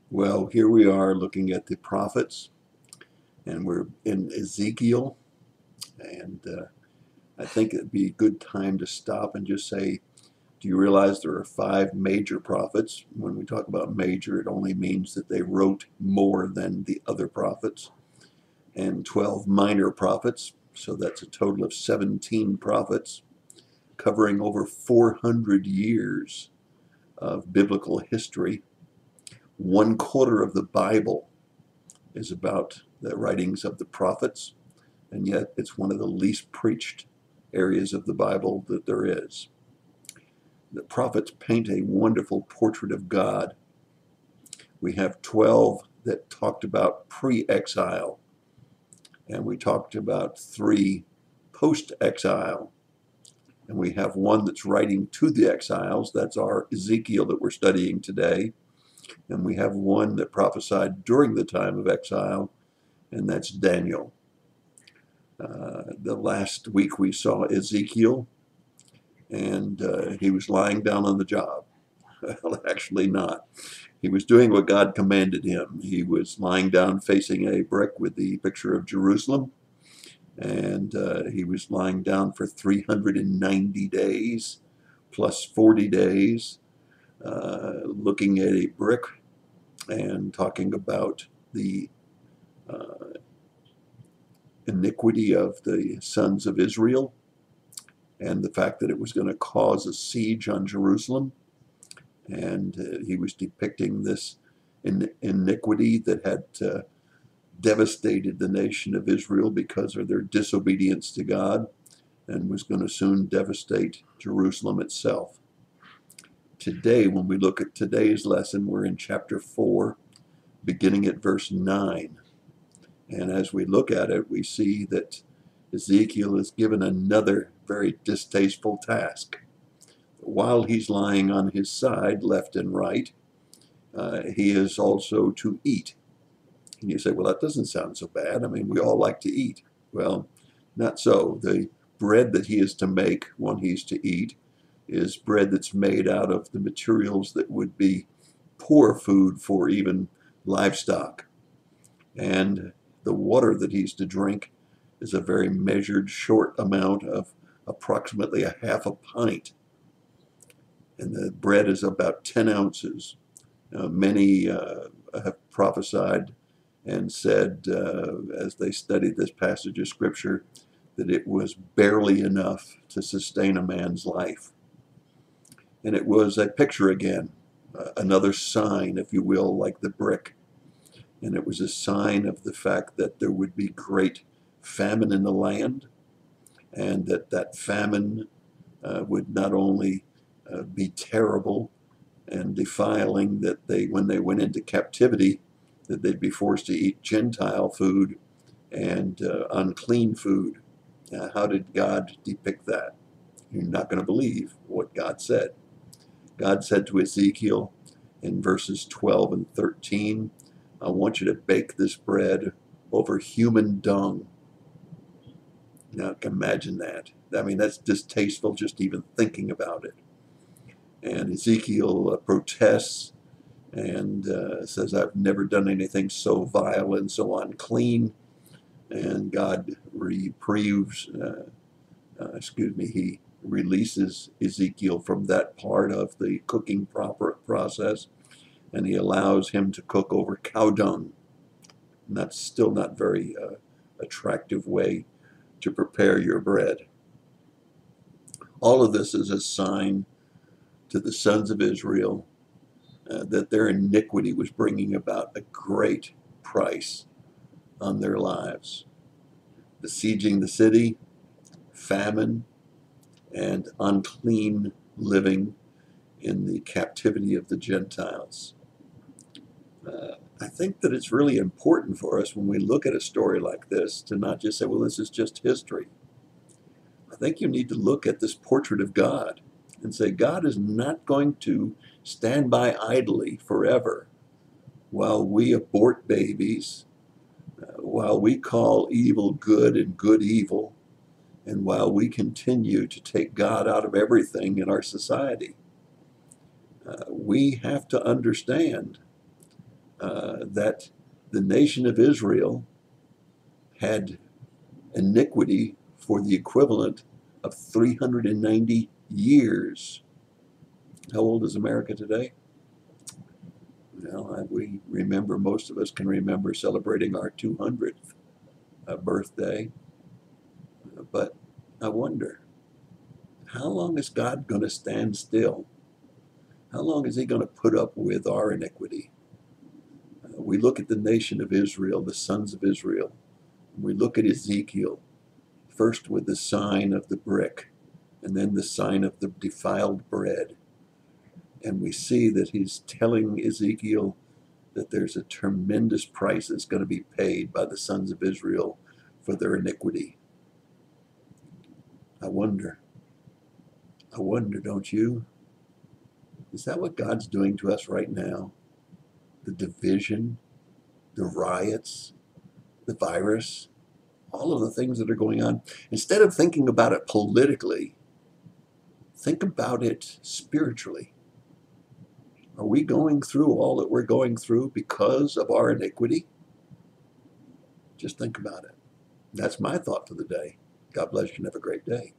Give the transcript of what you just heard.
Well, here we are looking at the prophets, and we're in Ezekiel. And I think it'd be a good time to stop and just say, do you realize there are five major prophets? When we talk about major, it only means that they wrote more than the other prophets, and 12 minor prophets. So that's a total of 17 prophets covering over 400 years of biblical history. 1/4 of the Bible is about the writings of the prophets, and yet it's one of the least preached areas of the Bible that there is. The prophets paint a wonderful portrait of God. We have 12 that talked about pre-exile, and we talked about 3 post-exile, and we have one that's writing to the exiles. That's our Ezekiel that we're studying today. And we have one that prophesied during the time of exile, and that's Daniel. The last week we saw Ezekiel, and he was lying down on the job. Well, actually not. He was doing what God commanded him. He was lying down facing a brick with the picture of Jerusalem, and he was lying down for 390 days plus 40 days, looking at a brick and talking about the iniquity of the sons of Israel and the fact that it was going to cause a siege on Jerusalem. And he was depicting this iniquity that had devastated the nation of Israel because of their disobedience to God, and was going to soon devastate Jerusalem itself. Today, when we look at today's lesson, we're in chapter 4, beginning at verse 9. And as we look at it, we see that Ezekiel is given another very distasteful task. While he's lying on his side, left and right, he is also to eat. And you say, well, that doesn't sound so bad. I mean, we all like to eat. Well, not so. The bread that he is to make when he's to eat is bread that's made out of the materials that would be poor food for even livestock. And the water that he's to drink is a very measured, short amount of approximately a half a pint. And the bread is about 10 ounces. Many have prophesied and said, as they studied this passage of Scripture, that it was barely enough to sustain a man's life. And it was a picture again, another sign, if you will, like the brick. And it was a sign of the fact that there would be great famine in the land, and that famine would not only be terrible and defiling, that when they went into captivity, that they'd be forced to eat Gentile food and unclean food. How did God depict that? You're not going to believe what God said. God said to Ezekiel in verses 12 and 13, I want you to bake this bread over human dung. Now, imagine that. I mean, that's distasteful just even thinking about it. And Ezekiel protests and says, I've never done anything so vile and so unclean. And God reprieves, he releases Ezekiel from that part of the cooking process, and he allows him to cook over cow dung. And that's still not very attractive way to prepare your bread. All of this is a sign to the sons of Israel that their iniquity was bringing about a great price on their lives. Besieging the city, famine, and unclean living in the captivity of the Gentiles. I think that it's really important for us when we look at a story like this to not just say, well, this is just history. I think you need to look at this portrait of God and say, God is not going to stand by idly forever while we abort babies, while we call evil good and good evil, and while we continue to take God out of everything in our society. We have to understand that the nation of Israel had iniquity for the equivalent of 390 years. How old is America today? Well, we remember, most of us can remember celebrating our 200th birthday. But I wonder, how long is God going to stand still? How long is he going to put up with our iniquity? We look at the nation of Israel, the sons of Israel. We look at Ezekiel, first with the sign of the brick, and then the sign of the defiled bread. And we see that he's telling Ezekiel that there's a tremendous price that's going to be paid by the sons of Israel for their iniquity. I wonder, don't you? Is that what God's doing to us right now? The division, the riots, the virus, all of the things that are going on. Instead of thinking about it politically, think about it spiritually. Are we going through all that we're going through because of our iniquity? Just think about it. That's my thought for the day. God bless you and have a great day.